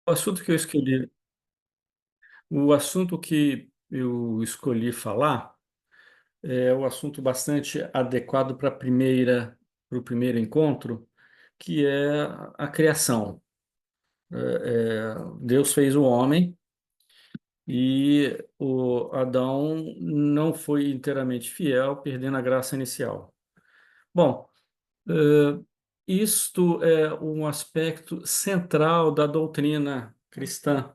O assunto que eu escolhi, o assunto que eu escolhi falar é o assunto bastante adequado para o primeiro encontro, que é a criação. Deus fez o homem e o Adão não foi inteiramente fiel, perdendo a graça inicial. Bom, eh, isto é um aspecto central da doutrina cristã.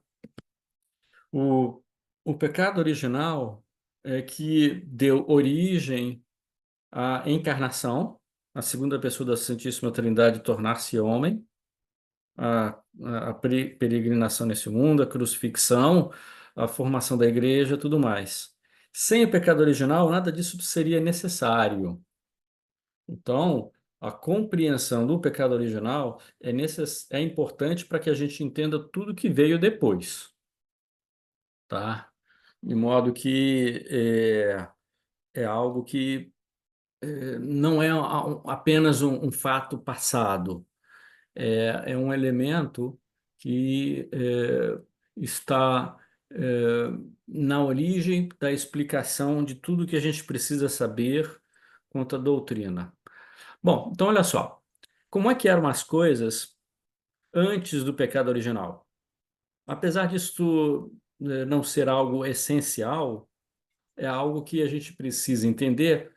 O, o pecado original é que deu origem à encarnação, a segunda pessoa da Santíssima Trindade tornar-se homem, a peregrinação nesse mundo, a crucifixão, a formação da igreja, tudo mais. Sem o pecado original, nada disso seria necessário. Então, a compreensão do pecado original é importante para que a gente entenda tudo que veio depois, tá? De modo que é algo que não é apenas um fato passado, é um elemento que está é, na origem da explicação de tudo que a gente precisa saber quanto à doutrina. Bom, então olha só, como é que eram as coisas antes do pecado original? Apesar disso não ser algo essencial, é algo que a gente precisa entender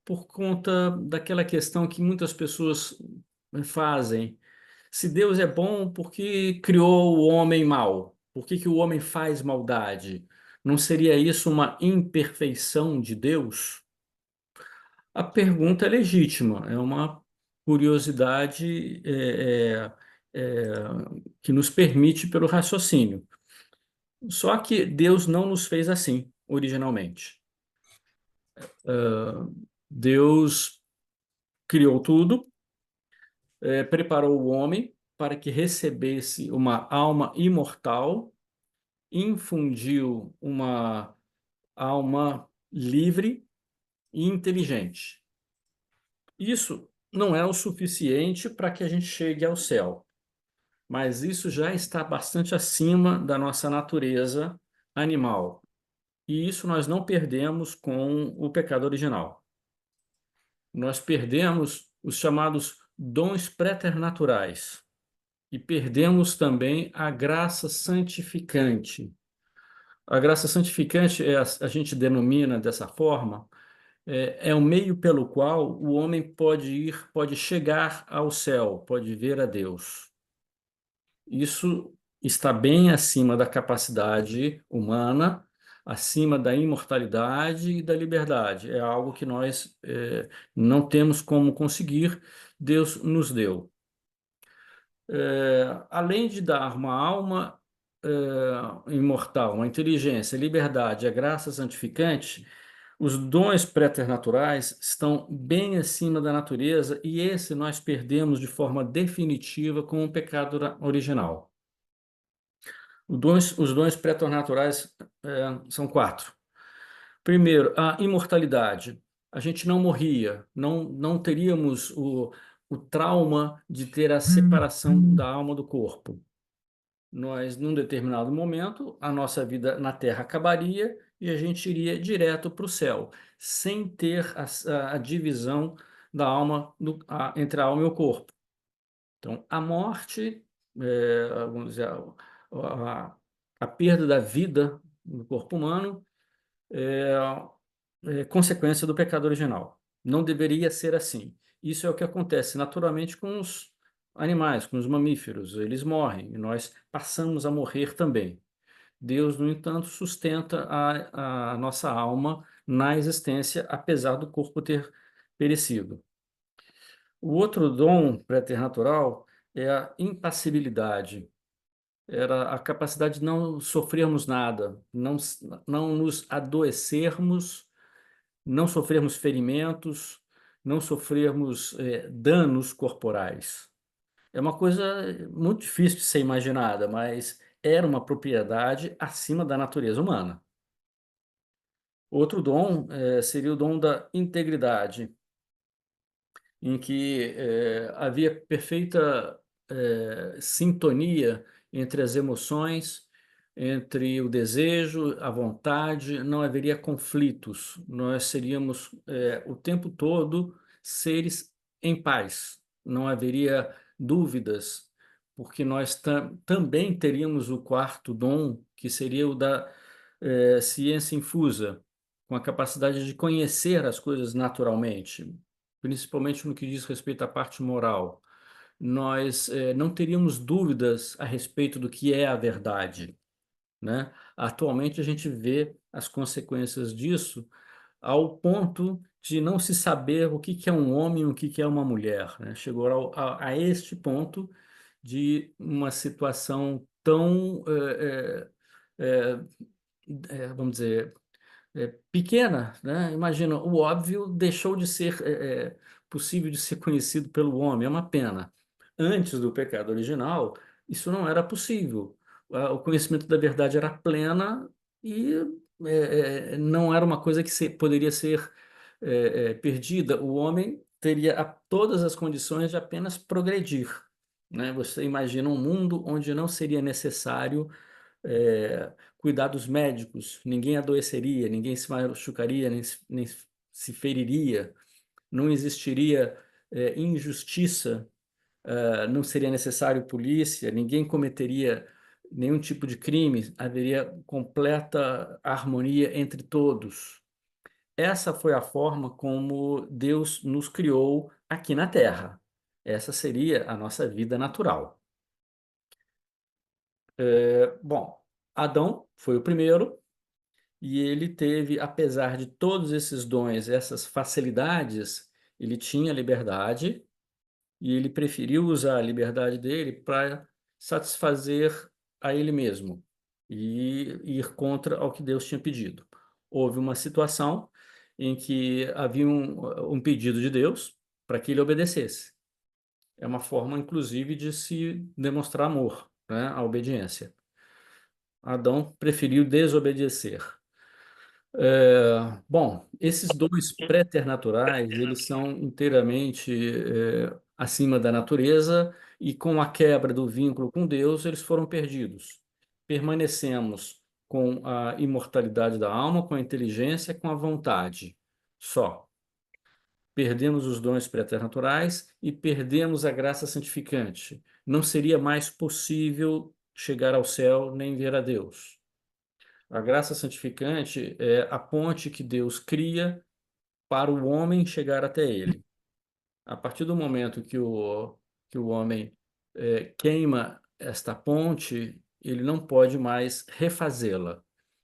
por conta daquela questão que muitas pessoas fazem. Se Deus é bom, por que criou o homem mau? Por que que o homem faz maldade? Não seria isso uma imperfeição de Deus? A pergunta é legítima, é uma curiosidade é, que nos permite pelo raciocínio. Só que Deus não nos fez assim, originalmente. Deus criou tudo, preparou o homem para que recebesse uma alma imortal, infundiu uma alma livre e inteligente. Isso não é o suficiente para que a gente chegue ao céu, mas isso já está bastante acima da nossa natureza animal. E isso nós não perdemos com o pecado original. Nós perdemos os chamados dons preternaturais e perdemos também a graça santificante. A graça santificante a gente denomina dessa forma, é o meio pelo qual o homem pode chegar ao céu, pode ver a Deus. Isso está bem acima da capacidade humana, acima da imortalidade e da liberdade. É algo que nós não temos como conseguir, Deus nos deu. Além de dar uma alma imortal, uma inteligência, liberdade, a graça santificante, os dons preternaturais estão bem acima da natureza e esse nós perdemos de forma definitiva com o pecado original. Os dons preternaturais são quatro. Primeiro, a imortalidade. A gente não morria, não teríamos o trauma de ter a separação da alma do corpo. Nós, num determinado momento, a nossa vida na Terra acabaria e a gente iria direto para o céu, sem ter a divisão da alma entre a alma e o corpo. Então, a morte, vamos dizer, a, a perda da vida no corpo humano é, é consequência do pecado original. Não deveria ser assim. Isso é o que acontece naturalmente com os animais, com os mamíferos. Eles morrem e nós passamos a morrer também. Deus, no entanto, sustenta a nossa alma na existência, apesar do corpo ter perecido. O outro dom preternatural é a impassibilidade. Era a capacidade de não sofrermos nada, não nos adoecermos, não sofrermos ferimentos, não sofrermos danos corporais. É uma coisa muito difícil de ser imaginada, mas era uma propriedade acima da natureza humana. Outro dom seria o dom da integridade, em que havia perfeita sintonia entre as emoções, entre o desejo, a vontade, não haveria conflitos. Nós seríamos, o tempo todo seres em paz. Não haveria dúvidas, porque nós também teríamos o quarto dom, que seria o da ciência infusa, com a capacidade de conhecer as coisas naturalmente, principalmente no que diz respeito à parte moral. Nós não teríamos dúvidas a respeito do que é a verdade, né? Atualmente a gente vê as consequências disso ao ponto de não se saber o que que é um homem e o que que é uma mulher, né? Chegou a este ponto de uma situação tão, vamos dizer, pequena, né? Imagina, o óbvio deixou de ser possível de ser conhecido pelo homem, é uma pena. Antes do pecado original, isso não era possível. O conhecimento da verdade era plena e não era uma coisa que poderia ser perdida. O homem teria todas as condições de apenas progredir, né? Você imagina um mundo onde não seria necessário cuidados médicos, ninguém adoeceria, ninguém se machucaria, nem se feriria, não existiria injustiça, não seria necessário polícia, ninguém cometeria nenhum tipo de crime, haveria completa harmonia entre todos. Essa foi a forma como Deus nos criou aqui na Terra. Essa seria a nossa vida natural. Bom, Adão foi o primeiro. E ele teve, apesar de todos esses dons, essas facilidades, ele tinha liberdade e ele preferiu usar a liberdade dele para satisfazer a ele mesmo e ir contra ao que Deus tinha pedido. Houve uma situação em que havia um pedido de Deus para que ele obedecesse. É uma forma, inclusive, de se demonstrar amor, né? A obediência. Adão preferiu desobedecer. Bom, esses dons preternaturais, eles são inteiramente acima da natureza e com a quebra do vínculo com Deus, eles foram perdidos. Permanecemos com a imortalidade da alma, com a inteligência, com a vontade. Só. Perdemos os dons preternaturais e perdemos a graça santificante. Não seria mais possível chegar ao céu nem ver a Deus. A graça santificante é a ponte que Deus cria para o homem chegar até ele. A partir do momento que o homem queima esta ponte, ele não pode mais refazê-la.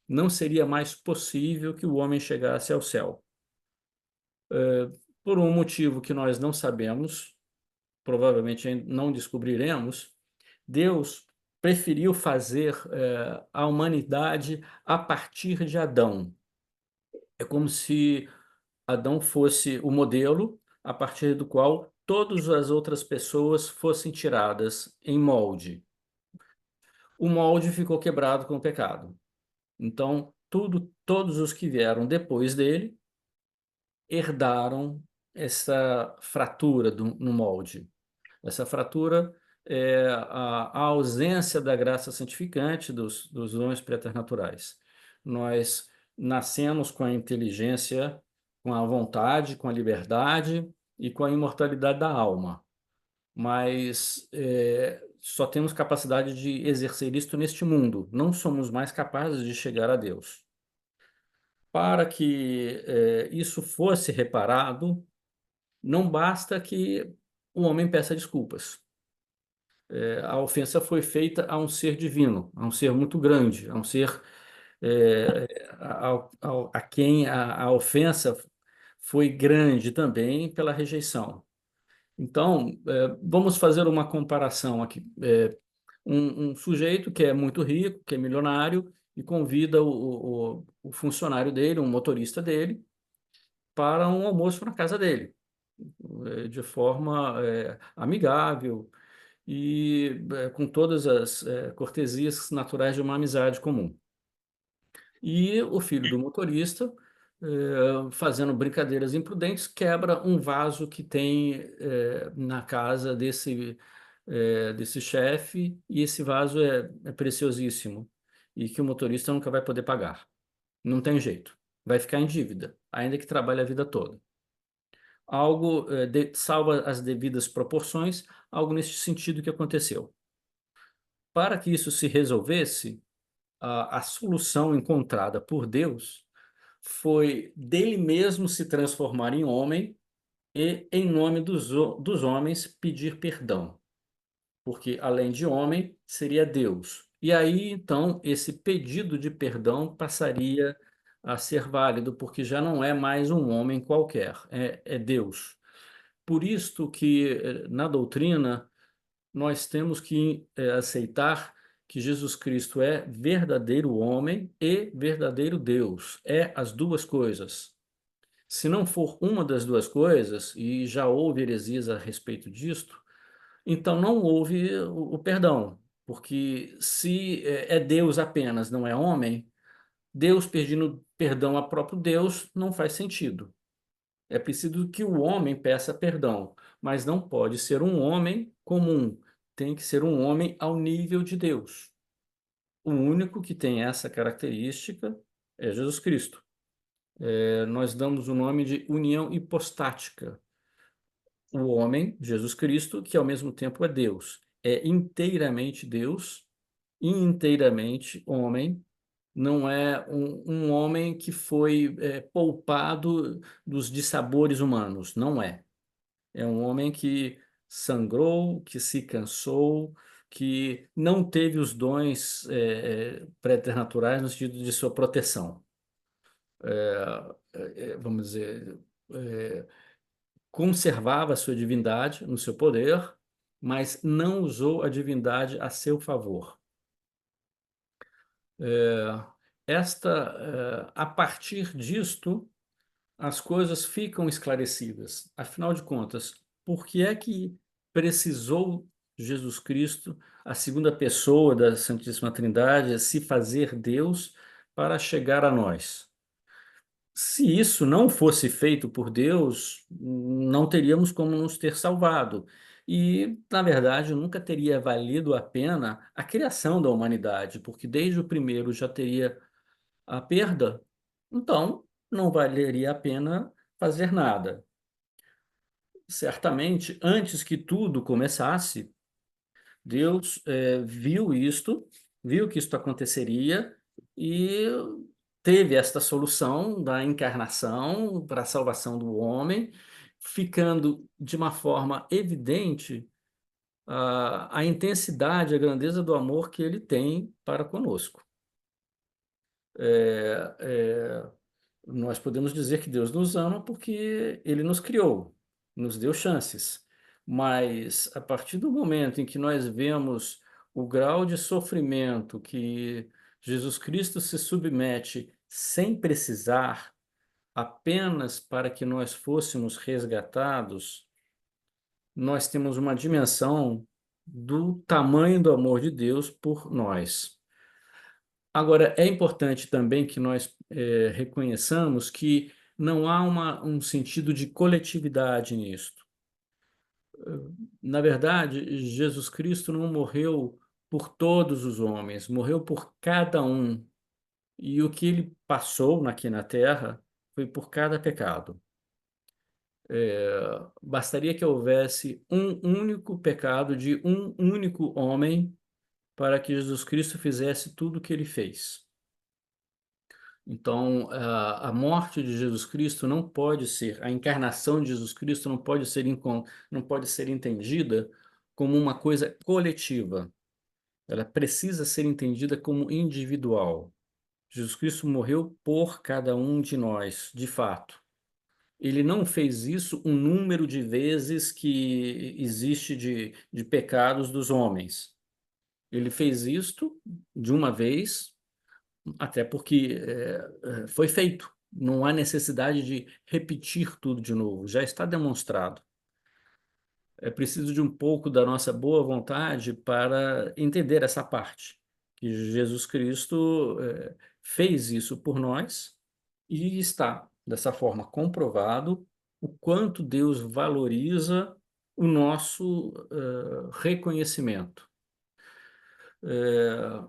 Não seria mais possível que o homem chegasse ao céu. Por um motivo que nós não sabemos, provavelmente ainda não descobriremos, Deus preferiu fazer a humanidade a partir de Adão. É como se Adão fosse o modelo a partir do qual todas as outras pessoas fossem tiradas em molde. O molde ficou quebrado com o pecado. Então, todos os que vieram depois dele herdaram essa fratura no molde. Essa fratura é a ausência da graça santificante dos dons preternaturais. Nós nascemos com a inteligência, com a vontade, com a liberdade e com a imortalidade da alma, mas só temos capacidade de exercer isto neste mundo, não somos mais capazes de chegar a Deus. Para que isso fosse reparado, não basta que o homem peça desculpas. A ofensa foi feita a um ser divino, a um ser muito grande, a um ser a quem a ofensa foi grande também pela rejeição. Então, vamos fazer uma comparação aqui. Um sujeito que é muito rico, que é milionário, e convida o funcionário dele, um motorista dele, para um almoço na casa dele, de forma amigável e com todas as cortesias naturais de uma amizade comum. E o filho do motorista, fazendo brincadeiras imprudentes, quebra um vaso que tem na casa desse chefe e esse vaso é preciosíssimo e que o motorista nunca vai poder pagar. Não tem jeito. Vai ficar em dívida, ainda que trabalhe a vida toda. Algo, salva as devidas proporções, algo nesse sentido que aconteceu. Para que isso se resolvesse, a solução encontrada por Deus foi dele mesmo se transformar em homem e, em nome dos homens, pedir perdão, porque além de homem, seria Deus. E aí, então, esse pedido de perdão passaria a ser válido, porque já não é mais um homem qualquer, é Deus. Por isto que, na doutrina, nós temos que aceitar que Jesus Cristo é verdadeiro homem e verdadeiro Deus. É as duas coisas. Se não for uma das duas coisas, e já houve heresias a respeito disto, então não houve o perdão. Porque se é Deus apenas, não é homem, Deus pedindo perdão a próprio Deus não faz sentido. É preciso que o homem peça perdão, mas não pode ser um homem comum. Tem que ser um homem ao nível de Deus. O único que tem essa característica é Jesus Cristo. Nós damos o nome de união hipostática. O homem, Jesus Cristo, que ao mesmo tempo é Deus, é inteiramente Deus e inteiramente homem. Não é um homem que foi poupado dos dissabores humanos. Não é. É um homem que sangrou, que se cansou, que não teve os dons preternaturais no sentido de sua proteção. Vamos dizer, é, conservava a sua divindade no seu poder, mas não usou a divindade a seu favor. É, a partir disto, as coisas ficam esclarecidas. Afinal de contas, por que é que precisou Jesus Cristo, a segunda pessoa da Santíssima Trindade, se fazer Deus para chegar a nós? Se isso não fosse feito por Deus, não teríamos como nos ter salvado. E, na verdade, nunca teria valido a pena a criação da humanidade, porque desde o primeiro já teria a perda, então não valeria a pena fazer nada. Certamente, antes que tudo começasse, Deus viu isto, viu que isto aconteceria e teve esta solução da encarnação para a salvação do homem, ficando de uma forma evidente a intensidade, a grandeza do amor que ele tem para conosco. É, é, Nós podemos dizer que Deus nos ama porque Ele nos criou, nos deu chances. Mas a partir do momento em que nós vemos o grau de sofrimento que Jesus Cristo se submete sem precisar, apenas para que nós fôssemos resgatados, nós temos uma dimensão do tamanho do amor de Deus por nós. Agora, é importante também que nós reconheçamos que não há um sentido de coletividade nisto. Na verdade, Jesus Cristo não morreu por todos os homens, morreu por cada um. E o que ele passou aqui na terra foi por cada pecado. Bastaria que houvesse um único pecado de um único homem para que Jesus Cristo fizesse tudo o que ele fez. Então, a morte de Jesus Cristo não pode ser, a encarnação de Jesus Cristo não pode ser entendida como uma coisa coletiva. Ela precisa ser entendida como individual. Jesus Cristo morreu por cada um de nós, de fato. Ele não fez isso um número de vezes que existe de pecados dos homens. Ele fez isto de uma vez até porque foi feito. Não há necessidade de repetir tudo de novo, já está demonstrado. É preciso de um pouco da nossa boa vontade para entender essa parte, que Jesus Cristo fez isso por nós e está, dessa forma, comprovado o quanto Deus valoriza o nosso reconhecimento. Eh,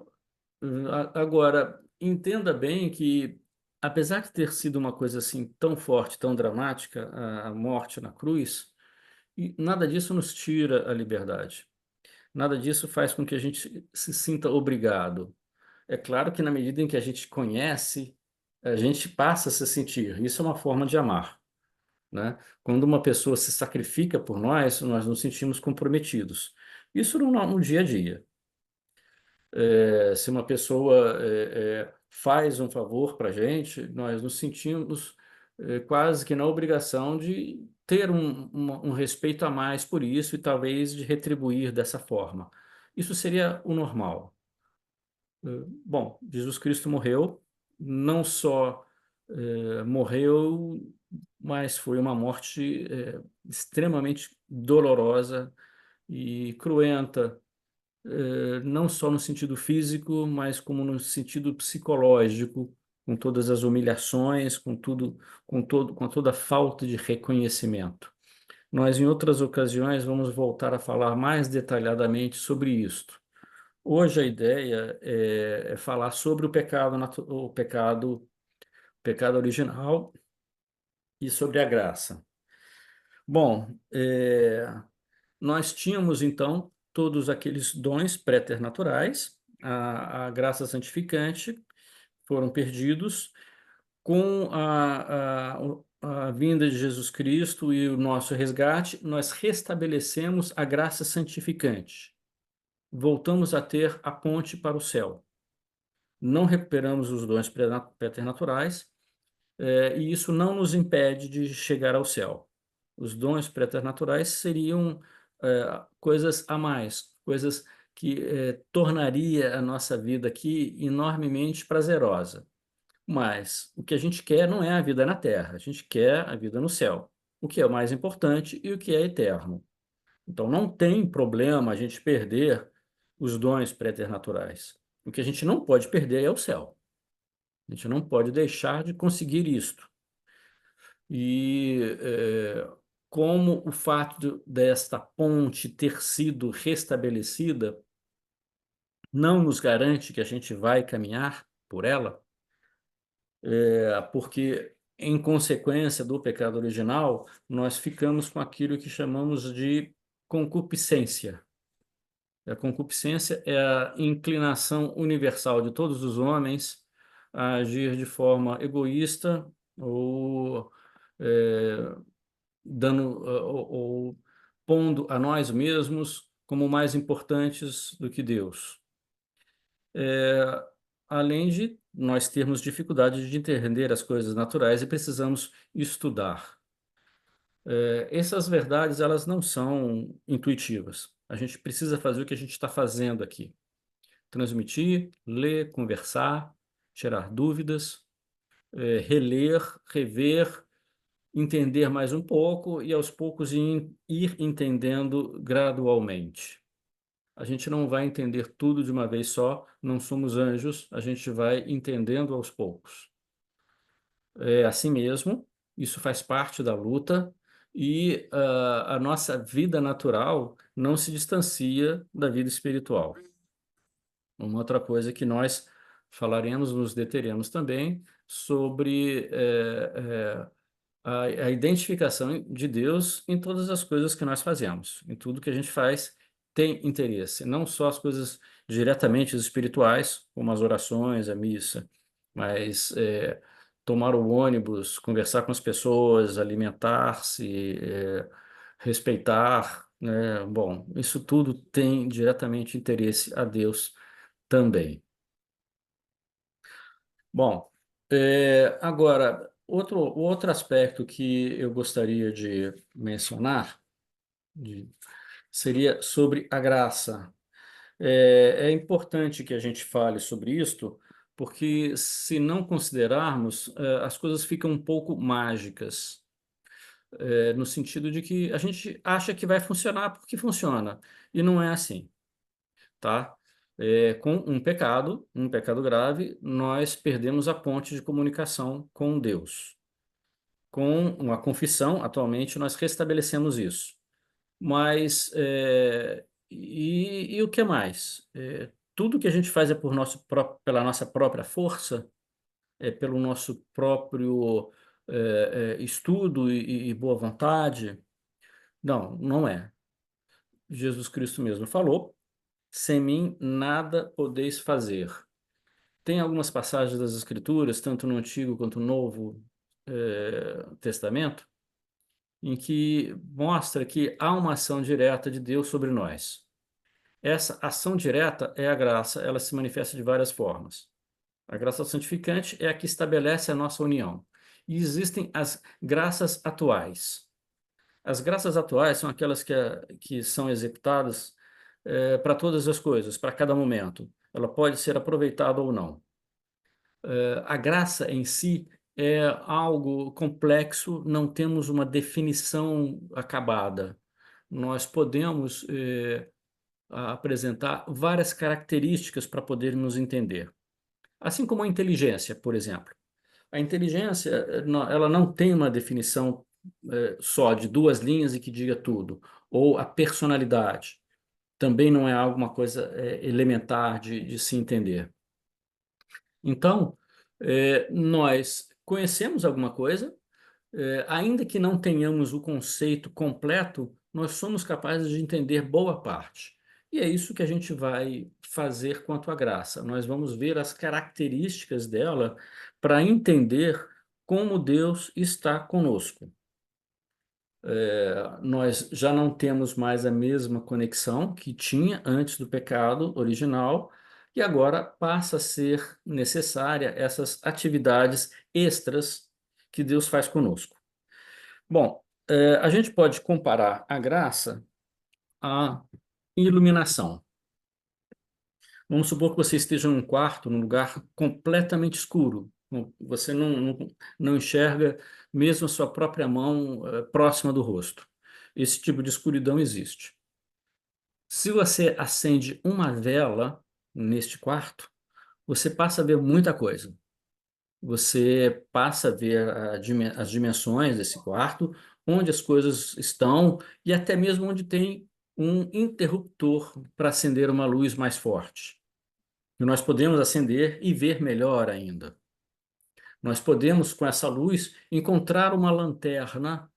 Agora, entenda bem que, apesar de ter sido uma coisa assim tão forte, tão dramática, a morte na cruz, e nada disso nos tira a liberdade. Nada disso faz com que a gente se sinta obrigado. É claro que na medida em que a gente conhece, a gente passa a se sentir. Isso é uma forma de amar, né? Quando uma pessoa se sacrifica por nós nos sentimos comprometidos. Isso no dia a dia. Se uma pessoa faz um favor para a gente, nós nos sentimos quase que na obrigação de ter um respeito a mais por isso e talvez de retribuir dessa forma. Isso seria o normal. Bom, Jesus Cristo morreu, não só morreu, mas foi uma morte extremamente dolorosa e cruenta, não só no sentido físico, mas como no sentido psicológico, com todas as humilhações, com toda a falta de reconhecimento. Nós, em outras ocasiões, vamos voltar a falar mais detalhadamente sobre isto. Hoje a ideia é falar sobre o pecado, pecado original e sobre a graça. Bom, nós tínhamos então todos aqueles dons préternaturais, a graça santificante, foram perdidos com a vinda de Jesus Cristo e o nosso resgate, nós restabelecemos a graça santificante. Voltamos a ter a ponte para o céu. Não recuperamos os dons preternaturais, e isso não nos impede de chegar ao céu. Os dons preternaturais seriam coisas a mais, coisas que tornaria a nossa vida aqui enormemente prazerosa. Mas o que a gente quer não é a vida na Terra, a gente quer a vida no céu, o que é o mais importante e o que é eterno. Então não tem problema a gente perder os dons preternaturais. O que a gente não pode perder é o céu. A gente não pode deixar de conseguir isto. E como o fato desta ponte ter sido restabelecida não nos garante que a gente vai caminhar por ela, porque em consequência do pecado original, nós ficamos com aquilo que chamamos de concupiscência. A concupiscência é a inclinação universal de todos os homens a agir de forma egoísta ou eh, dando ou pondo a nós mesmos como mais importantes do que Deus. É, Além de nós termos dificuldade de entender as coisas naturais e precisamos estudar. Essas verdades, elas não são intuitivas. A gente precisa fazer o que a gente está fazendo aqui. Transmitir, ler, conversar, tirar dúvidas, reler, rever, entender mais um pouco e aos poucos ir entendendo gradualmente. A gente não vai entender tudo de uma vez só, não somos anjos, a gente vai entendendo aos poucos. É assim mesmo, isso faz parte da luta e a nossa vida natural não se distancia da vida espiritual. Uma outra coisa que nós falaremos, nos deteremos também sobre a identificação de Deus em todas as coisas que nós fazemos, em tudo que a gente faz tem interesse, não só as coisas diretamente espirituais, como as orações, a missa, mas tomar o ônibus, conversar com as pessoas, alimentar-se, respeitar, né? Bom, isso tudo tem diretamente interesse a Deus também. Bom, agora, outro aspecto que eu gostaria de mencionar de- seria sobre a graça. É importante que a gente fale sobre isto, porque se não considerarmos, as coisas ficam um pouco mágicas, no sentido de que a gente acha que vai funcionar porque funciona, e não é assim, tá? Com um pecado grave, nós perdemos a ponte de comunicação com Deus. Com uma confissão, atualmente, nós restabelecemos isso. Mas, e o que mais? Tudo que a gente faz é pela nossa própria força, é pelo nosso próprio estudo e boa vontade? Não, não é. Jesus Cristo mesmo falou: sem mim nada podeis fazer. Tem algumas passagens das Escrituras, tanto no Antigo quanto no Novo Testamento, em que mostra que há uma ação direta de Deus sobre nós. Essa ação direta é a graça, ela se manifesta de várias formas. A graça santificante é a que estabelece a nossa união. E existem as graças atuais. As graças atuais são aquelas que são executadas para todas as coisas, para cada momento. Ela pode ser aproveitada ou não. A graça em si é algo complexo, não temos uma definição acabada. Nós podemos apresentar várias características para poder nos entender. Assim como a inteligência, por exemplo. A inteligência, ela não tem uma definição só de duas linhas e que diga tudo. Ou a personalidade. Também não é alguma coisa elementar de se entender. Então, nós conhecemos alguma coisa, ainda que não tenhamos o conceito completo, nós somos capazes de entender boa parte. E é isso que a gente vai fazer quanto à graça. Nós vamos ver as características dela para entender como Deus está conosco. Nós já não temos mais a mesma conexão que tinha antes do pecado original, e agora passa a ser necessária essas atividades extras que Deus faz conosco. Bom, a gente pode comparar a graça à iluminação. Vamos supor que você esteja num quarto, num lugar completamente escuro. Você não enxerga mesmo a sua própria mão, próxima do rosto. Esse tipo de escuridão existe. Se você acende uma vela neste quarto, você passa a ver muita coisa. Você passa a ver as dimensões desse quarto, onde as coisas estão e até mesmo onde tem um interruptor para acender uma luz mais forte. E nós podemos acender e ver melhor ainda. Nós podemos, com essa luz, encontrar uma lanterna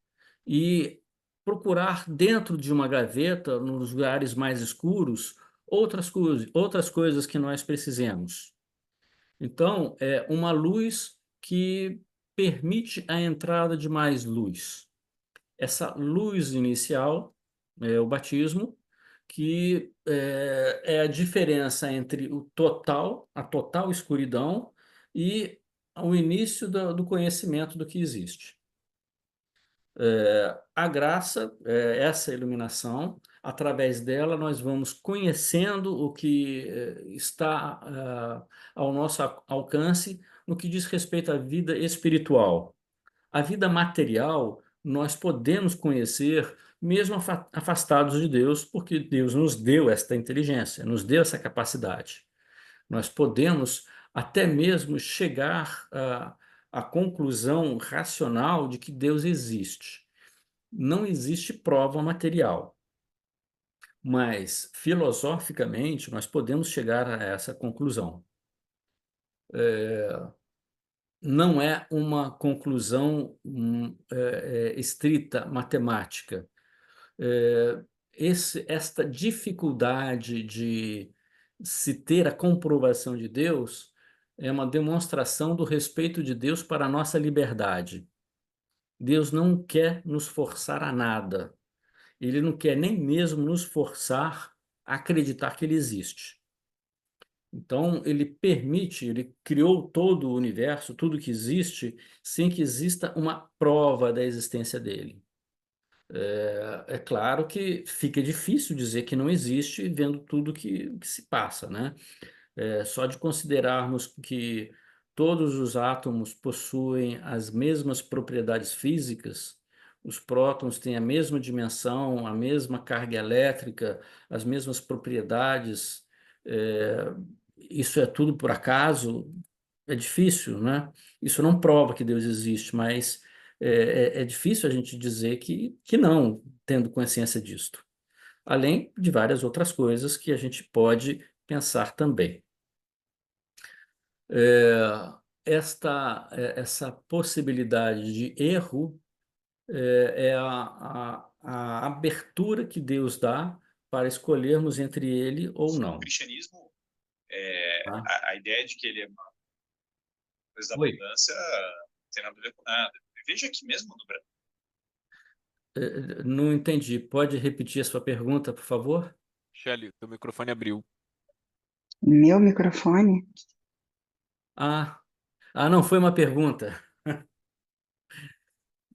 e procurar dentro de uma gaveta, nos lugares mais escuros, outras coisas que nós precisemos. Então, é uma luz que permite a entrada de mais luz. Essa luz inicial é o batismo, que é a diferença entre a total escuridão e o início do conhecimento do que existe. A graça, essa iluminação, através dela nós vamos conhecendo o que está ao nosso alcance no que diz respeito à vida espiritual. A vida material nós podemos conhecer mesmo afastados de Deus, porque Deus nos deu esta inteligência, nos deu essa capacidade. Nós podemos até mesmo chegar à conclusão racional de que Deus existe. Não existe prova material, mas filosoficamente nós podemos chegar a essa conclusão. Não é uma conclusão estrita matemática. É, esta dificuldade de se ter a comprovação de Deus é uma demonstração do respeito de Deus para a nossa liberdade. Deus não quer nos forçar a nada. Ele não quer nem mesmo nos forçar a acreditar que ele existe. Então, ele criou todo o universo, tudo que existe, sem que exista uma prova da existência dele. É claro que fica difícil dizer que não existe vendo tudo que se passa, né? Só de considerarmos que todos os átomos possuem as mesmas propriedades físicas, os prótons têm a mesma dimensão, a mesma carga elétrica, as mesmas propriedades, é, isso é tudo por acaso? É difícil, né? Isso não prova que Deus existe, mas é difícil a gente dizer que não, tendo consciência disto. Além de várias outras coisas que a gente pode pensar também. É, essa possibilidade de erro é a abertura que Deus dá para escolhermos entre ele ou Sim, o não. cristianismo, Tá? a ideia de que ele é uma coisa da Oi. abundância não tem nada a ver com nada. Veja que mesmo no Brasil, Não entendi. Pode repetir a sua pergunta, por favor? Shelly, teu microfone abriu. Meu microfone? Ah, não, foi uma pergunta.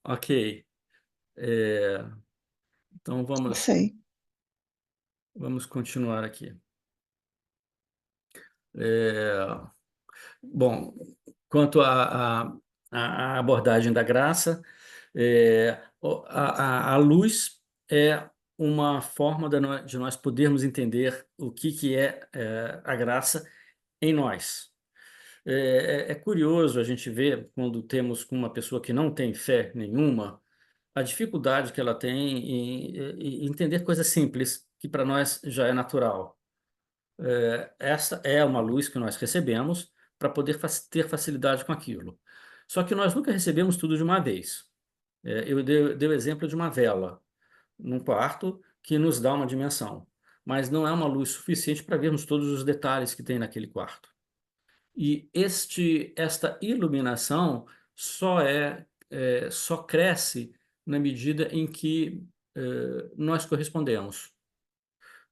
Ok. É, então Não sei. vamos continuar aqui. É, bom, quanto à abordagem da graça, a luz é uma forma de nós podermos entender o que é a graça em nós. É curioso a gente ver, quando temos com uma pessoa que não tem fé nenhuma, a dificuldade que ela tem em entender coisas simples, que para nós já é natural. Essa é uma luz que nós recebemos para poder ter facilidade com aquilo. Só que nós nunca recebemos tudo de uma vez. Eu dei o exemplo de uma vela num quarto que nos dá uma dimensão, mas não é uma luz suficiente para vermos todos os detalhes que tem naquele quarto. E esta iluminação só cresce na medida em que nós correspondemos.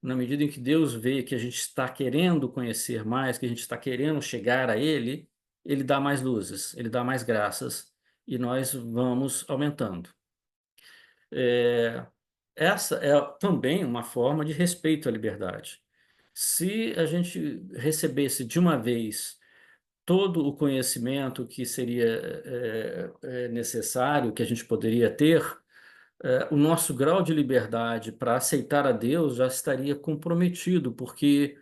Na medida em que Deus vê que a gente está querendo conhecer mais, que a gente está querendo chegar a Ele, Ele dá mais luzes, Ele dá mais graças e nós vamos aumentando. É, essa é também uma forma de respeito à liberdade. Se a gente recebesse de uma vez todo o conhecimento que seria necessário, que a gente poderia ter, o nosso grau de liberdade para aceitar a Deus já estaria comprometido, porque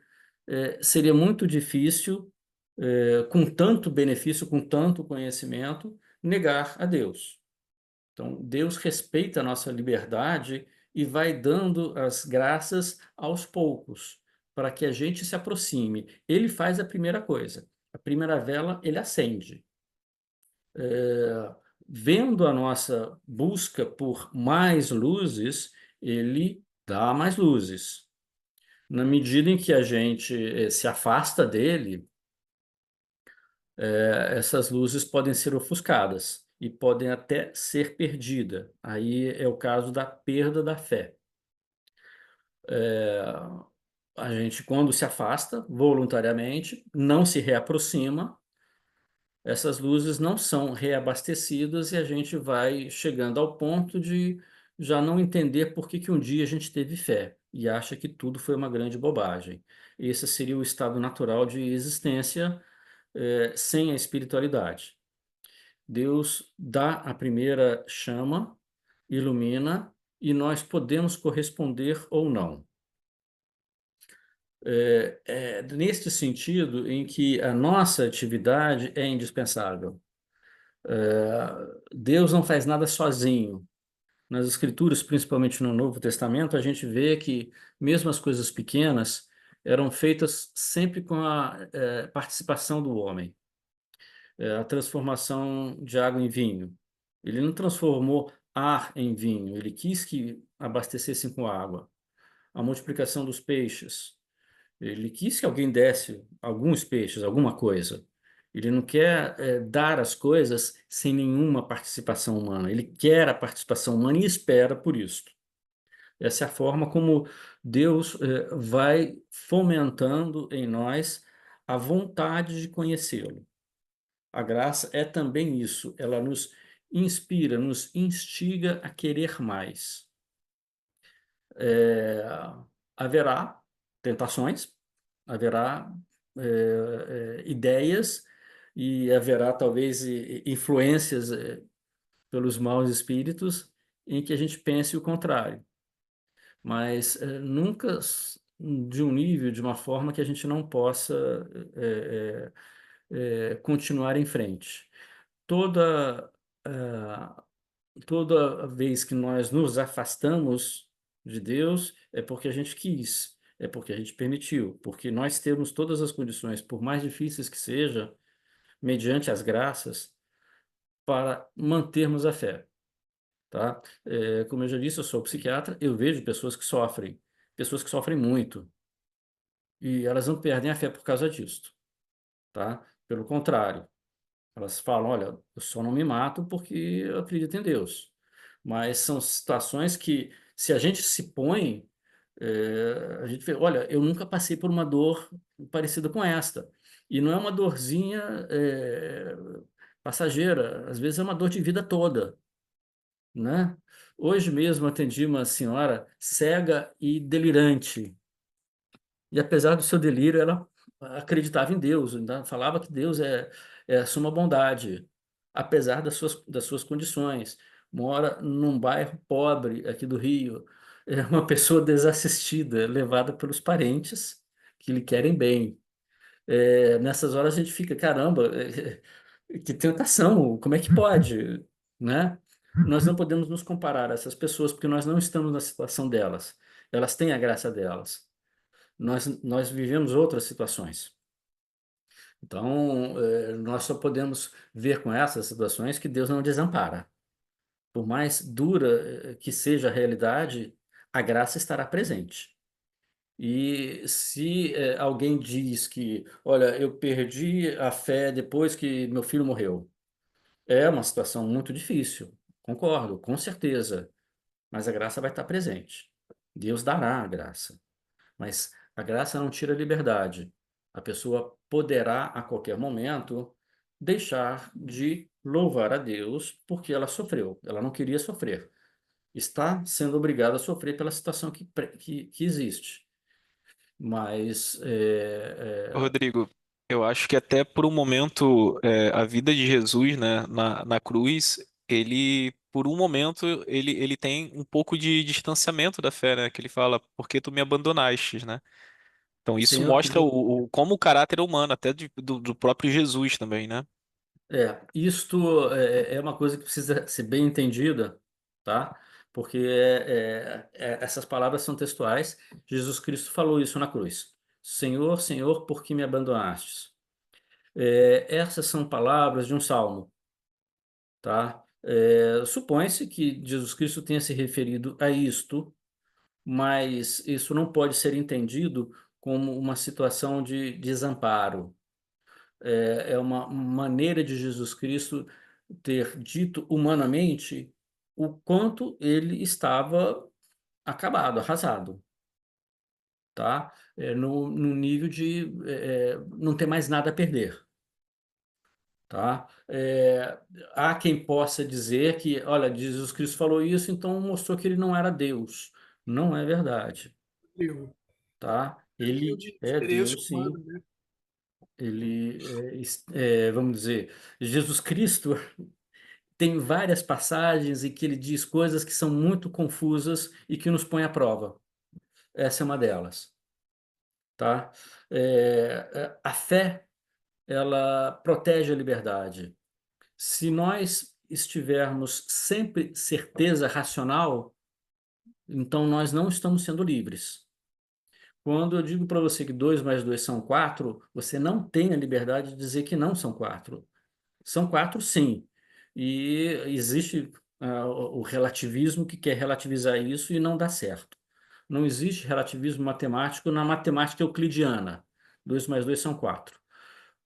seria muito difícil, com tanto benefício, com tanto conhecimento, negar a Deus. Então, Deus respeita a nossa liberdade e vai dando as graças aos poucos, para que a gente se aproxime. Ele faz a primeira coisa. A primeira vela, ele acende. Vendo a nossa busca por mais luzes, ele dá mais luzes. Na medida em que a gente se afasta dele, essas luzes podem ser ofuscadas e podem até ser perdidas. Aí é o caso da perda da fé. É, a gente, quando se afasta voluntariamente, não se reaproxima, essas luzes não são reabastecidas e a gente vai chegando ao ponto de já não entender por que um dia a gente teve fé e acha que tudo foi uma grande bobagem. Esse seria o estado natural de existência, sem a espiritualidade. Deus dá a primeira chama, ilumina e nós podemos corresponder ou não. Neste sentido em que a nossa atividade é indispensável. Deus não faz nada sozinho. Nas Escrituras, principalmente no Novo Testamento, a gente vê que mesmo as coisas pequenas eram feitas sempre com a participação do homem. A transformação de água em vinho. Ele não transformou ar em vinho, ele quis que abastecessem com água. A multiplicação dos peixes. Ele quis que alguém desse alguns peixes, alguma coisa. Ele não quer dar as coisas sem nenhuma participação humana. Ele quer a participação humana e espera por isso. Essa é a forma como Deus vai fomentando em nós a vontade de conhecê-lo. A graça é também isso. Ela nos inspira, nos instiga a querer mais. É, haverá tentações, haverá ideias e haverá talvez influências pelos maus espíritos em que a gente pense o contrário, mas nunca de um nível, de uma forma que a gente não possa continuar em frente. Toda toda vez que nós nos afastamos de Deus, é porque a gente quis, é porque a gente permitiu, porque nós temos todas as condições, por mais difíceis que seja, mediante as graças, para mantermos a fé, tá? Como eu já disse, eu sou psiquiatra, eu vejo pessoas que sofrem muito, e elas não perdem a fé por causa disso, tá? Pelo contrário, elas falam: olha, eu só não me mato porque eu acredito em Deus. Mas são situações que, se a gente se põe, a gente vê: olha, eu nunca passei por uma dor parecida com esta. E não é uma dorzinha, passageira, às vezes é uma dor de vida toda, né? Hoje mesmo atendi uma senhora cega e delirante. E apesar do seu delírio, ela acreditava em Deus, ainda falava que Deus é a suma bondade, apesar das suas condições. Mora num bairro pobre aqui do Rio, é uma pessoa desassistida, levada pelos parentes que lhe querem bem. Nessas horas a gente fica: caramba, que tentação, como é que pode, né? Nós não podemos nos comparar a essas pessoas porque nós não estamos na situação delas. Elas têm a graça delas. Nós vivemos outras situações. Então, nós só podemos ver com essas situações que Deus não desampara. Por mais dura que seja a realidade, a graça estará presente. E se alguém diz que, olha, eu perdi a fé depois que meu filho morreu, é uma situação muito difícil, concordo, com certeza, mas a graça vai estar presente. Deus dará a graça. Mas a graça não tira a liberdade. A pessoa poderá, a qualquer momento, deixar de louvar a Deus porque ela sofreu. Ela não queria sofrer. Está sendo obrigada a sofrer pela situação que existe. Mas, Rodrigo, eu acho que até por um momento a vida de Jesus, né, na cruz, ele, por um momento, ele tem um pouco de distanciamento da fé, né, que ele fala, porque tu me abandonaste, né? Então isso Senhor, mostra como o caráter é humano, até do próprio Jesus também, né? isto é uma coisa que precisa ser bem entendida, tá? Porque essas palavras são textuais. Jesus Cristo falou isso na cruz: Senhor, Senhor, por que me abandonastes? Essas são palavras de um salmo, tá? Supõe-se que Jesus Cristo tenha se referido a isto, mas isso não pode ser entendido como uma situação de desamparo. É uma maneira de Jesus Cristo ter dito humanamente o quanto ele estava acabado, arrasado, tá? No nível de não ter mais nada a perder. Tá? Há quem possa dizer que, olha, Jesus Cristo falou isso, então mostrou que ele não era Deus. Não é verdade, Eu, tá? eu Ele de é experiência Deus, humana, sim. né? Ele vamos dizer, Jesus Cristo tem várias passagens em que ele diz coisas que são muito confusas e que nos põe à prova. Essa é uma delas, tá? A fé, ela protege a liberdade. Se nós estivermos sempre certeza racional, então nós não estamos sendo livres. Quando eu digo para você que 2 mais 2 são 4, você não tem a liberdade de dizer que não são 4. São 4, sim. E existe o relativismo que quer relativizar isso e não dá certo. Não existe relativismo matemático na matemática euclidiana. 2 mais 2 são 4.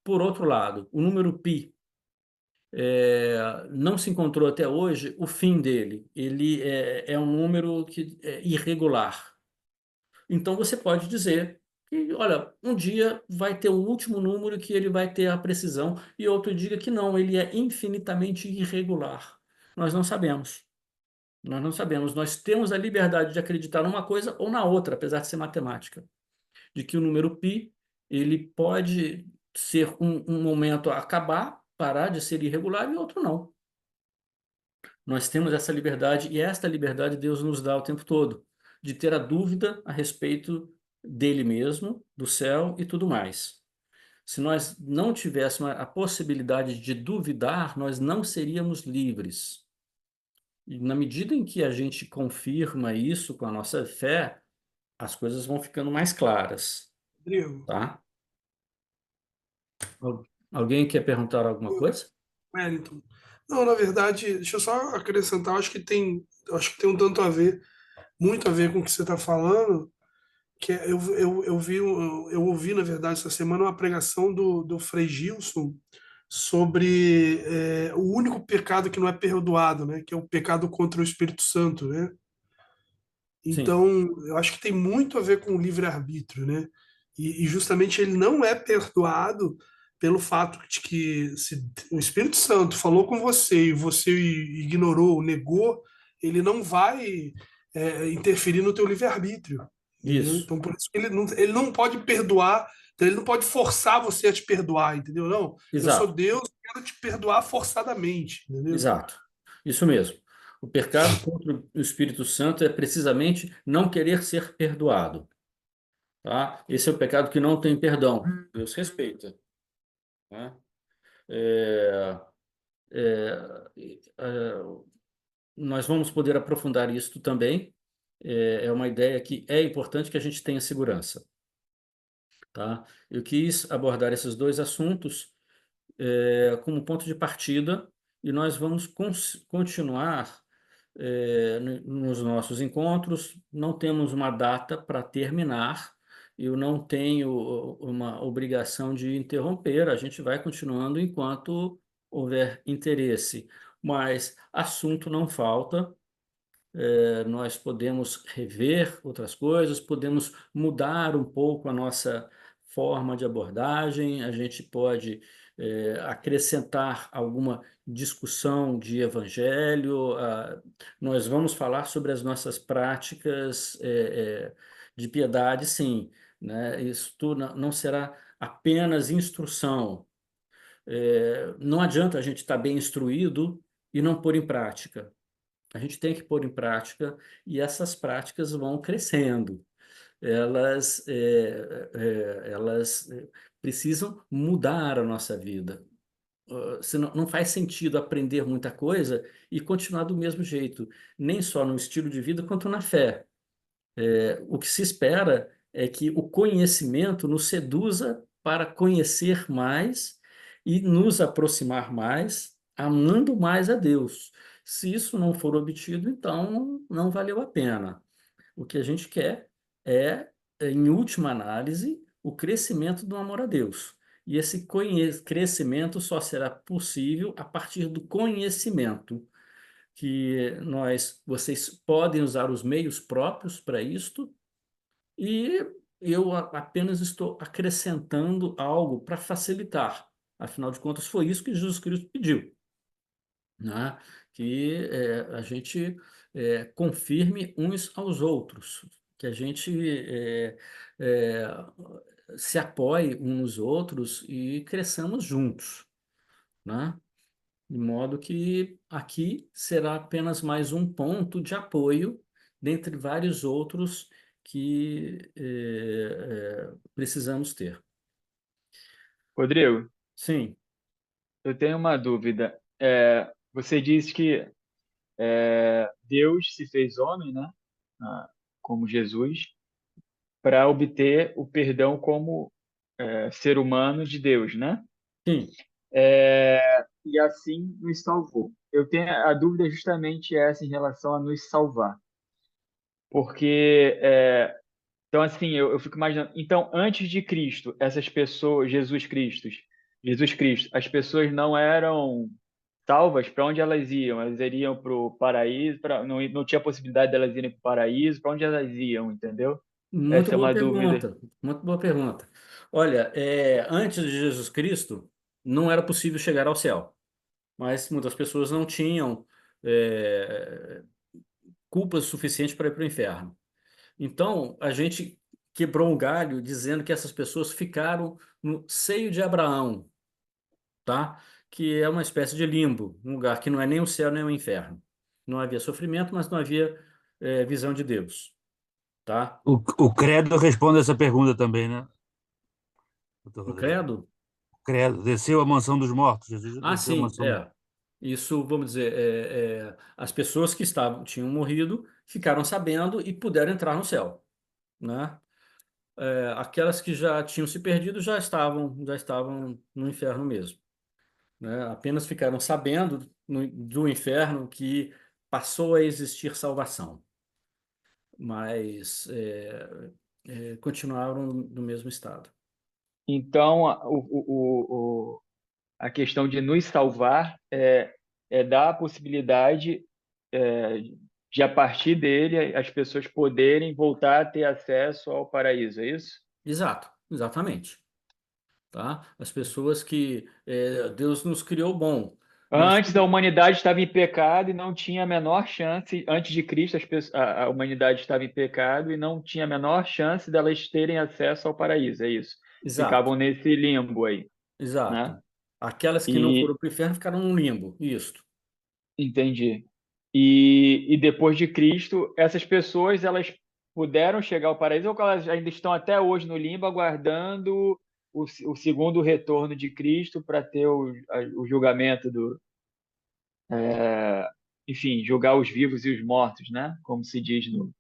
Por outro lado, o número π não se encontrou até hoje o fim dele. Ele é um número que é irregular. Então você pode dizer que, olha, um dia vai ter o último número que ele vai ter a precisão e outro diga que não, ele é infinitamente irregular. Nós não sabemos. Nós não sabemos. Nós temos a liberdade de acreditar numa coisa ou na outra, apesar de ser matemática. De que o número π ele pode ser um momento a acabar, parar de ser irregular e outro não. Nós temos essa liberdade e esta liberdade Deus nos dá o tempo todo, de ter a dúvida a respeito dele mesmo, do céu e tudo mais. Se nós não tivéssemos a possibilidade de duvidar, nós não seríamos livres. E na medida em que a gente confirma isso com a nossa fé, as coisas vão ficando mais claras, Rodrigo, tá? Alguém quer perguntar alguma coisa? Wellington. Não, na verdade, deixa eu só acrescentar, acho que tem um tanto a ver, muito a ver com o que você está falando, que eu ouvi, na verdade, essa semana uma pregação do Frei Gilson sobre o único pecado que não é perdoado, né? Que é o pecado contra o Espírito Santo, né? Sim, Então, eu acho que tem muito a ver com o livre-arbítrio, né? E justamente ele não é perdoado pelo fato de que se o Espírito Santo falou com você e você ignorou, negou, ele não vai interferir no teu livre-arbítrio, entendeu? isso, Então, por isso que ele não pode perdoar, então ele não pode forçar você a te perdoar, entendeu? Não, eu sou exato. Deus, eu quero te perdoar forçadamente, entendeu? Exato, isso mesmo. O pecado contra o Espírito Santo é precisamente não querer ser perdoado, tá? Esse é o pecado que não tem perdão. Deus respeita, né? É, é, é, nós vamos poder aprofundar isso também. É uma ideia que é importante que a gente tenha segurança, tá? Eu quis abordar esses dois assuntos como ponto de partida e nós vamos continuar nos nossos encontros. Não temos uma data para terminar, eu não tenho uma obrigação de interromper, a gente vai continuando enquanto houver interesse, mas assunto não falta. Nós podemos rever outras coisas, podemos mudar um pouco a nossa forma de abordagem, a gente pode acrescentar alguma discussão de evangelho, nós vamos falar sobre as nossas práticas de piedade, sim, né? Isso não será apenas instrução. Não adianta a gente estar bem instruído e não pôr em prática. A gente tem que pôr em prática e essas práticas vão crescendo. Elas precisam mudar a nossa vida. Senão, não faz sentido aprender muita coisa e continuar do mesmo jeito, nem só no estilo de vida quanto na fé. O que se espera é que o conhecimento nos seduza para conhecer mais e nos aproximar mais, amando mais a Deus. Se isso não for obtido, então não valeu a pena. O que a gente quer é, em última análise, o crescimento do amor a Deus. E esse crescimento só será possível a partir do conhecimento vocês podem usar os meios próprios para isto, e eu apenas estou acrescentando algo para facilitar. Afinal de contas, foi isso que Jesus Cristo pediu, né? Que a gente confirme uns aos outros, que a gente é, se apoie uns nos outros e cresçamos juntos, né? De modo que aqui será apenas mais um ponto de apoio dentre vários outros que precisamos ter. Rodrigo, Sim, eu tenho uma dúvida. Você disse que Deus se fez homem, né? Como Jesus, para obter o perdão como ser humano de Deus, né? sim. E assim nos salvou. Eu tenho a dúvida justamente essa em relação a nos salvar. Porque, então assim, eu fico imaginando, então antes de Cristo, essas pessoas, Jesus Cristo, as pessoas não eram salvas, para onde elas iam? Elas iriam para o paraíso, não tinha possibilidade delas irem para o paraíso, para onde elas iam, entendeu? Muito Essa é boa uma dúvida. pergunta. Muito boa pergunta. Olha, antes de Jesus Cristo, não era possível chegar ao céu, mas muitas pessoas não tinham é, culpas suficientes para ir para o inferno. Então, a gente quebrou um galho dizendo que essas pessoas ficaram no seio de Abraão, tá? Que é uma espécie de limbo, um lugar que não é nem o céu nem o inferno. Não havia sofrimento, mas não havia visão de Deus, tá? O credo responde essa pergunta também, né, doutor O Rodrigo? credo? O credo, desceu à mansão dos mortos, Jesus Ah, desceu à sim, mansão. Isso, vamos dizer, as pessoas que tinham morrido ficaram sabendo e puderam entrar no céu, né? Aquelas que já tinham se perdido já estavam no inferno mesmo, né? Apenas ficaram sabendo do inferno que passou a existir salvação, mas continuaram no mesmo estado. Então, a questão de nos salvar é dar a possibilidade é, de, a partir dele, as pessoas poderem voltar a ter acesso ao paraíso, é isso? Exato, exatamente. Tá? As pessoas que Deus nos criou bom. Nós, Antes a humanidade estava em pecado e não tinha a menor chance, antes de Cristo a humanidade estava em pecado e não tinha a menor chance delas terem acesso ao paraíso, é isso. exato, Ficavam nesse limbo aí, né? exato. Aquelas que não E foram para o inferno ficaram no limbo. Isso. entendi. E depois de Cristo, essas pessoas elas puderam chegar ao paraíso ou elas ainda estão até hoje no limbo aguardando o segundo retorno de Cristo para ter o julgamento enfim, julgar os vivos e os mortos, né? Como se diz no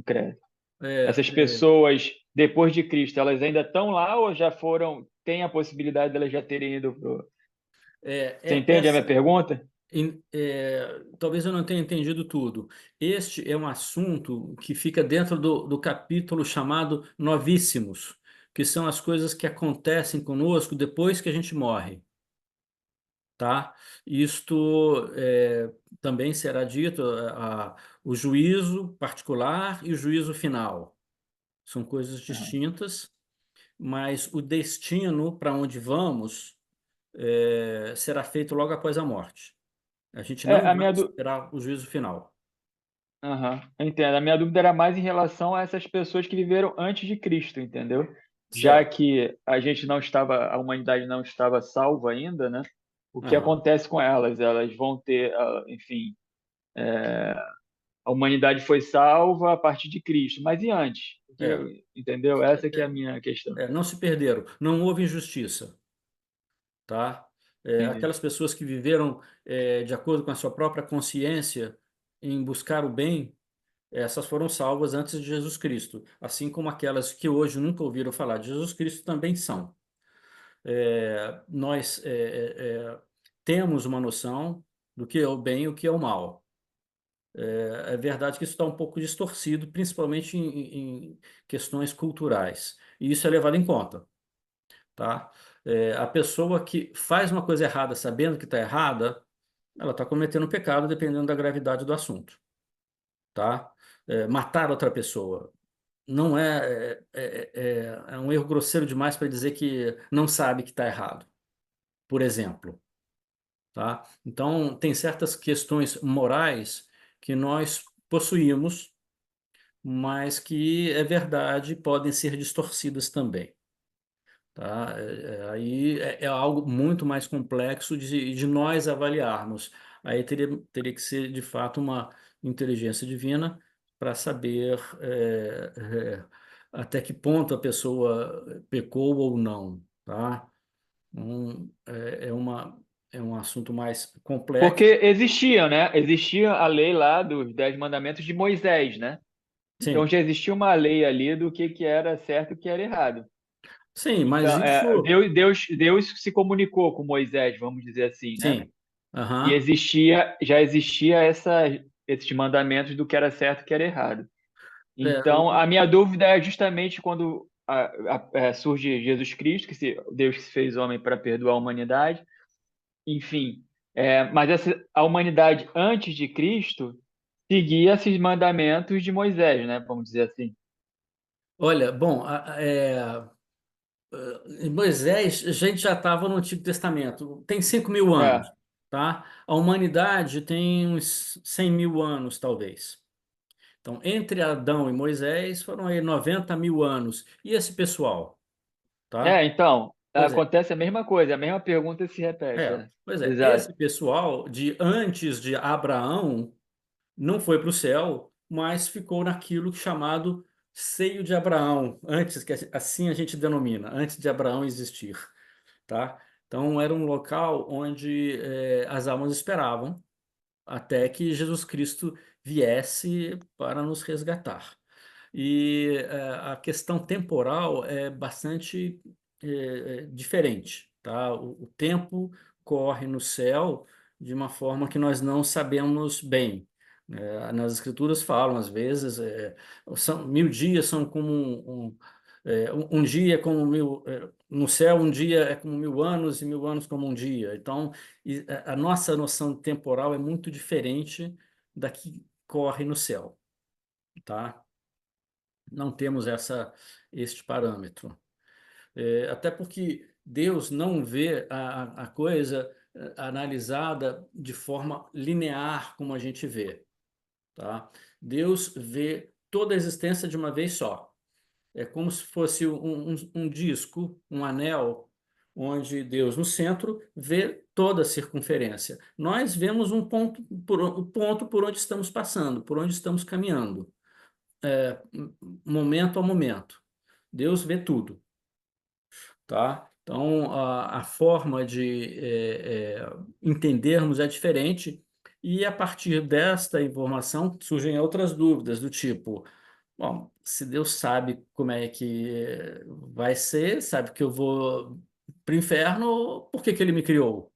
credo. É, Essas pessoas, depois de Cristo, elas ainda estão lá ou já foram, tem a possibilidade de elas já terem ido pro... Você entende a minha pergunta? talvez eu não tenha entendido tudo. Este é um assunto que fica dentro do capítulo chamado Novíssimos, que são as coisas que acontecem conosco depois que a gente morre. Tá? Isto também será dito, o juízo particular e o juízo final. São coisas distintas, mas o destino para onde vamos será feito logo após a morte. A gente É, não a vai minha, esperar o juízo final. Aham, eu entendo. A minha dúvida era mais em relação a essas pessoas que viveram antes de Cristo, entendeu? Já Certo. que a gente não estava, a humanidade não estava salva ainda, né? O que Aham. acontece com elas? Elas vão ter, enfim, a humanidade foi salva a partir de Cristo, mas e antes? É, Entendeu? Essa que é a minha questão. não se perderam, não houve injustiça, tá? Entendi. Aquelas pessoas que viveram de acordo com a sua própria consciência em buscar o bem, essas foram salvas antes de Jesus Cristo, assim como aquelas que hoje nunca ouviram falar de Jesus Cristo também são. Nós temos uma noção do que é o bem e o que é o mal. É verdade que isso está um pouco distorcido, principalmente em questões culturais, e isso é levado em conta, tá? A pessoa que faz uma coisa errada sabendo que está errada, ela está cometendo um pecado dependendo da gravidade do assunto, tá? Matar outra pessoa não é um erro grosseiro demais para dizer que não sabe que está errado, por exemplo, tá? Então, tem certas questões morais que nós possuímos, mas que é verdade, podem ser distorcidas também, tá? Aí é algo muito mais complexo de nós avaliarmos. Aí teria que ser, de fato, uma inteligência divina para saber até que ponto a pessoa pecou ou não, tá? É um assunto mais Porque complexo. existia, né? Existia a lei lá dos 10 mandamentos de Moisés, né? Então Sim, já existia uma lei ali do que era certo e o que era errado. sim, mas Então, isso, Deus se comunicou com Moisés, vamos dizer assim, né? sim, E aham. já existia esses mandamentos do que era certo e o que era errado. É, Então, a minha dúvida é justamente quando surge Jesus Cristo, Deus que se fez homem para perdoar a humanidade, enfim. Mas a humanidade antes de Cristo seguia esses mandamentos de Moisés, né? Vamos dizer assim. olha, bom, Moisés, a gente já estava no Antigo Testamento, tem 5.000 anos, É, tá? A humanidade tem uns 100.000 anos, talvez. Então, entre Adão e Moisés foram aí 90.000 anos. E esse pessoal, tá? então, Pois é, acontece a mesma coisa, a mesma pergunta se repete. pois é. Exato. Esse pessoal de antes de Abraão não foi para o céu, mas ficou naquilo chamado seio de Abraão, antes que assim a gente denomina, antes de Abraão existir, tá? Então, era um local onde as almas esperavam até que Jesus Cristo viesse para nos resgatar. E a questão temporal é bastante diferente, tá? O tempo corre no céu de uma forma que nós não sabemos bem. Nas Escrituras falam, às vezes, 1000 dias são como um dia é como no céu, um dia é como 1000 anos e 1000 anos como um dia. Então, a nossa noção temporal é muito diferente da que corre no céu, tá? Não temos este parâmetro. Até porque Deus não vê a coisa analisada de forma linear como a gente vê, tá? Deus vê toda a existência de uma vez só. É como se fosse um disco, um anel, onde Deus no centro vê toda a circunferência. Nós vemos um ponto por onde estamos passando, por onde estamos caminhando, momento a momento. Deus vê tudo, tá? Então, a forma de entendermos é diferente, e a partir desta informação surgem outras dúvidas, do tipo: bom, se Deus sabe como é que vai ser, sabe que eu vou para o inferno, por que que ele me criou?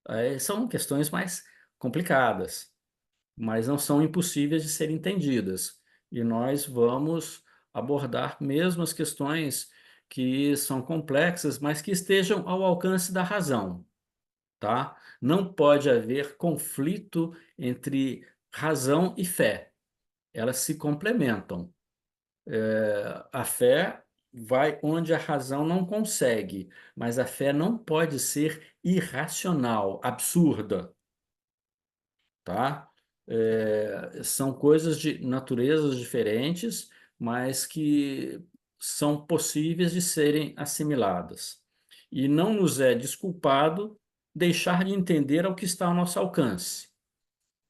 Aí são questões mais complicadas, mas não são impossíveis de serem entendidas. E nós vamos abordar mesmo as questões que são complexas, mas que estejam ao alcance da razão, tá? Não pode haver conflito entre razão e fé. Elas se complementam. A fé vai onde a razão não consegue, mas a fé não pode ser irracional, absurda, tá? São coisas de naturezas diferentes, mas que são possíveis de serem assimiladas. E não nos é desculpado deixar de entender ao que está ao nosso alcance,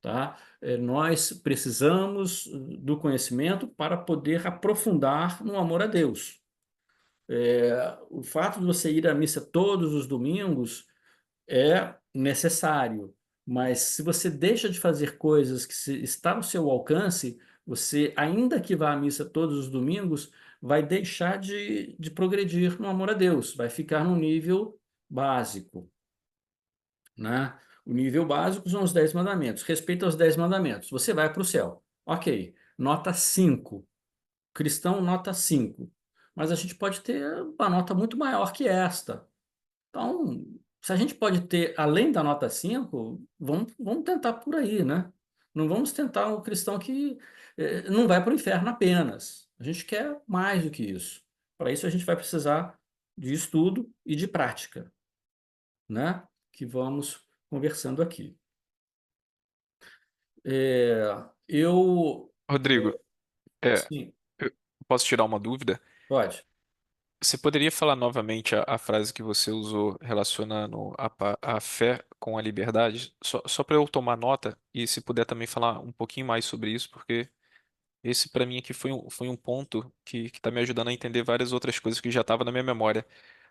tá? Nós precisamos do conhecimento para poder aprofundar no amor a Deus. O fato de você ir à missa todos os domingos é necessário, mas se você deixa de fazer coisas que está ao seu alcance, você, ainda que vá à missa todos os domingos, vai deixar de progredir no amor a Deus, vai ficar no nível básico, né? O nível básico são os 10 mandamentos. Respeito aos 10 mandamentos, você vai para o céu. Ok, nota 5. Cristão, nota 5. Mas a gente pode ter uma nota muito maior que esta. Então, se a gente pode ter além da nota 5, vamos tentar por aí, né? Não vamos tentar um cristão que não vai para o inferno apenas. A gente quer mais do que isso. Para isso, a gente vai precisar de estudo e de prática, né? Que vamos conversando aqui. Eu. Rodrigo, é, Sim, eu posso tirar uma dúvida? pode. Você poderia falar novamente a frase que você usou relacionando a fé com a liberdade? Só para eu tomar nota e se puder também falar um pouquinho mais sobre isso, porque esse para mim aqui foi um ponto que está me ajudando a entender várias outras coisas que já estavam na minha memória,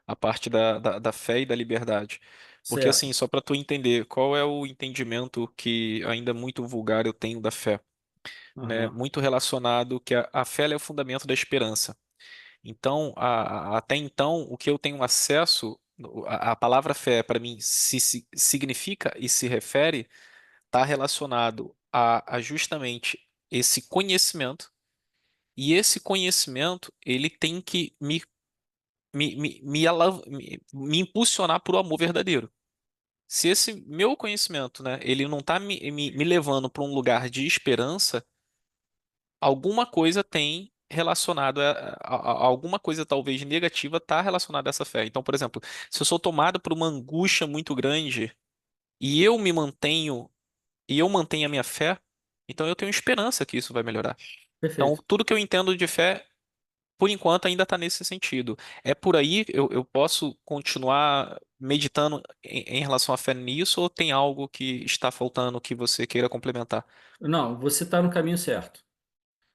a parte da fé e da liberdade. Porque assim, Certo. só para tu entender, qual é o entendimento que ainda muito vulgar eu tenho da fé, né? Aham. Muito relacionado que a fé ela é o fundamento da esperança. Então, até então, o que eu tenho acesso, a palavra fé, para mim, se significa e se refere, está relacionado a justamente esse conhecimento, e esse conhecimento, ele tem que me impulsionar para o amor verdadeiro. Se esse meu conhecimento, né, ele não está me levando para um lugar de esperança, alguma coisa tem relacionado alguma coisa talvez negativa está relacionada a essa fé. Então, por exemplo, se eu sou tomado por uma angústia muito grande e eu me mantenho e eu mantenho a minha fé, então eu tenho esperança que isso vai melhorar. Então, Perfeito. tudo que eu entendo de fé, por enquanto, ainda está nesse sentido. É por aí eu posso continuar meditando em relação à fé nisso, ou tem algo que está faltando que você queira complementar? Não, você está no caminho certo,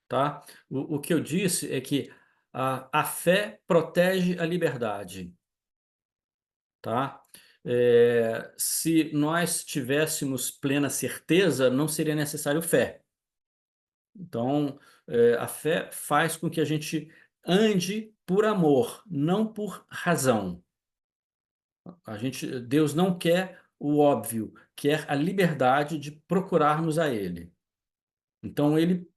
tá? O que eu disse é que a fé protege a liberdade, tá? Se nós tivéssemos plena certeza, não seria necessário fé. Então, a fé faz com que a gente ande por amor, não por razão. Deus não quer o óbvio, quer a liberdade de procurarmos a Ele. Então, ele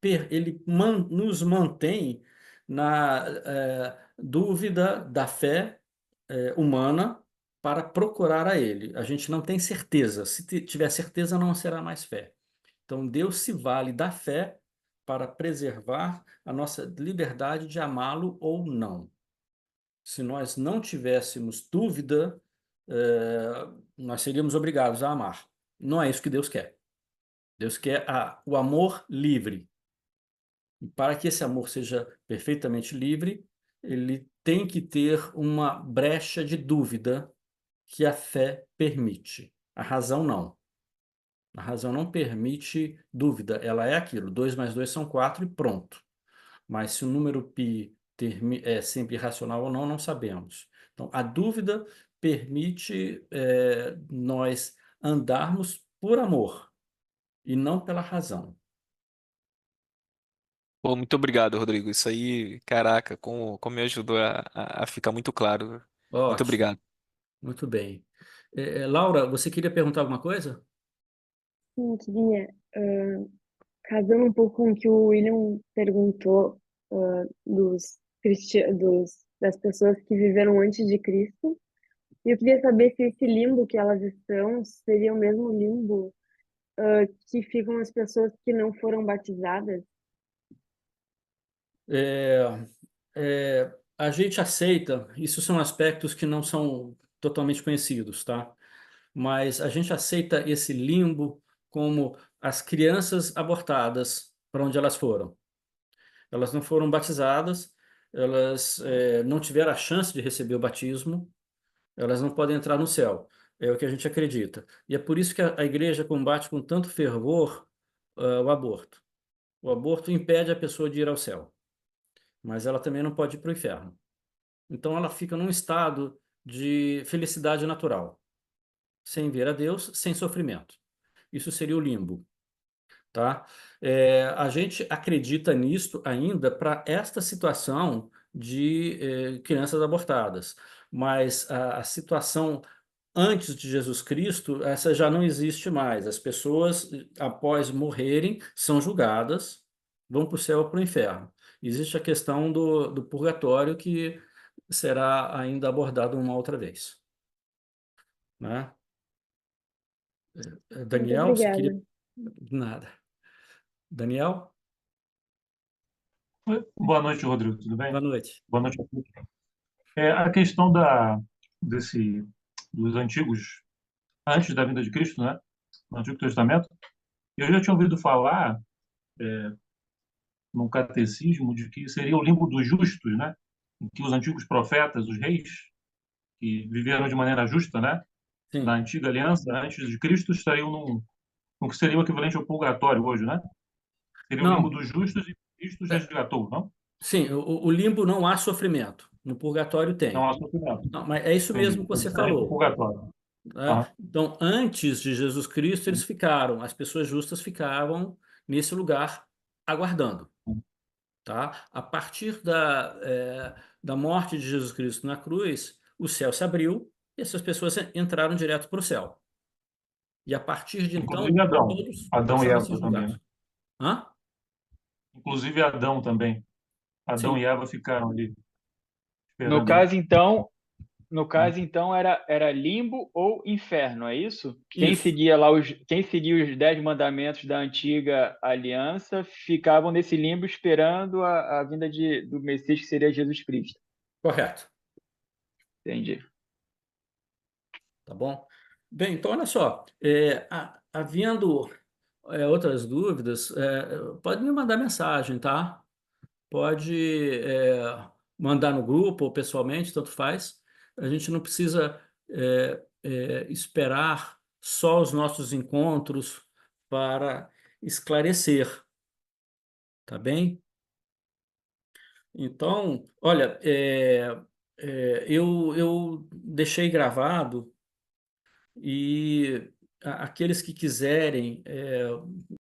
nos mantém na dúvida da fé humana para procurar a Ele. A gente não tem certeza. Se tiver certeza, não será mais fé. Então, Deus se vale da fé para preservar a nossa liberdade de amá-lo ou não. Se nós não tivéssemos dúvida, nós seríamos obrigados a amar. Não é isso que Deus quer. Deus quer o amor livre. E para que esse amor seja perfeitamente livre, ele tem que ter uma brecha de dúvida que a fé permite. A razão não. A razão não permite dúvida. Ela é aquilo. 2 mais 2 são 4 e pronto. Mas se o número π é sempre irracional ou não, não sabemos. Então, a dúvida permite nós andarmos por amor e não pela razão. Pô, muito obrigado, Rodrigo. Isso aí, caraca, como me ajudou a ficar muito claro. Muito Ótimo, obrigado. muito bem. Laura, você queria perguntar alguma coisa? Sim, queria. Casando um pouco com o que o William perguntou, das pessoas que viveram antes de Cristo, e eu queria saber se esse limbo que elas estão seria o mesmo limbo, que ficam as pessoas que não foram batizadas. É, a gente aceita, isso são aspectos que não são totalmente conhecidos, tá? Mas a gente aceita esse limbo como as crianças abortadas para onde elas foram. Elas não foram batizadas, elas não tiveram a chance de receber o batismo, elas não podem entrar no céu. É o que a gente acredita. E é por isso que a igreja combate com tanto fervor o aborto. O aborto impede a pessoa de ir ao céu, mas ela também não pode ir para o inferno. Então ela fica num estado de felicidade natural, sem ver a Deus, sem sofrimento. Isso seria o limbo, tá? A gente acredita nisto ainda para esta situação de crianças abortadas, mas a situação antes de Jesus Cristo, essa já não existe mais. As pessoas, após morrerem, são julgadas, vão para o céu ou para o inferno. Existe a questão do purgatório que será ainda abordado uma outra vez, né? Muito Daniel, você queria... obrigada. Nada. Daniel, Boa noite, Rodrigo. Tudo boa bem? noite. Boa noite a todos. A questão dos antigos, antes da vinda de Cristo, né? No Antigo Testamento, eu já tinha ouvido falar no catecismo de que seria o limbo dos justos, né? Em que os antigos profetas, os reis, que viveram de maneira justa, né? Na Sim, antiga aliança, antes de Cristo, estariam no que seria o equivalente ao purgatório hoje, né? Seria o limbo não, dos justos e Cristo já é, resgatou, não? sim, o limbo não há sofrimento, no purgatório Não tem. há sofrimento. Não, mas é isso Entendi. mesmo que É você diferente do falou, purgatório. né? Aham. Então, antes de Jesus Cristo, eles ficaram, as pessoas justas ficavam nesse lugar aguardando, tá? A partir da morte de Jesus Cristo na cruz, o céu se abriu e essas pessoas entraram direto para o céu. E a partir de então, Inclusive Adão. todos Adão e passaram a ser Eva também, né? julgados. Hã? Inclusive Adão também. Adão e Sim. Eva ficaram ali No esperando, né? caso, então, no caso, então, era limbo ou inferno, é isso? Isso, Quem seguia os 10 mandamentos da antiga aliança ficavam nesse limbo esperando a vinda do Messias, que seria Jesus Cristo. correto. Entendi. Tá bom? Bem, então olha só, havendo outras dúvidas, pode me mandar mensagem, tá? Pode mandar no grupo ou pessoalmente, tanto faz. A gente não precisa esperar só os nossos encontros para esclarecer, tá bem? Então, olha, eu deixei gravado e aqueles que quiserem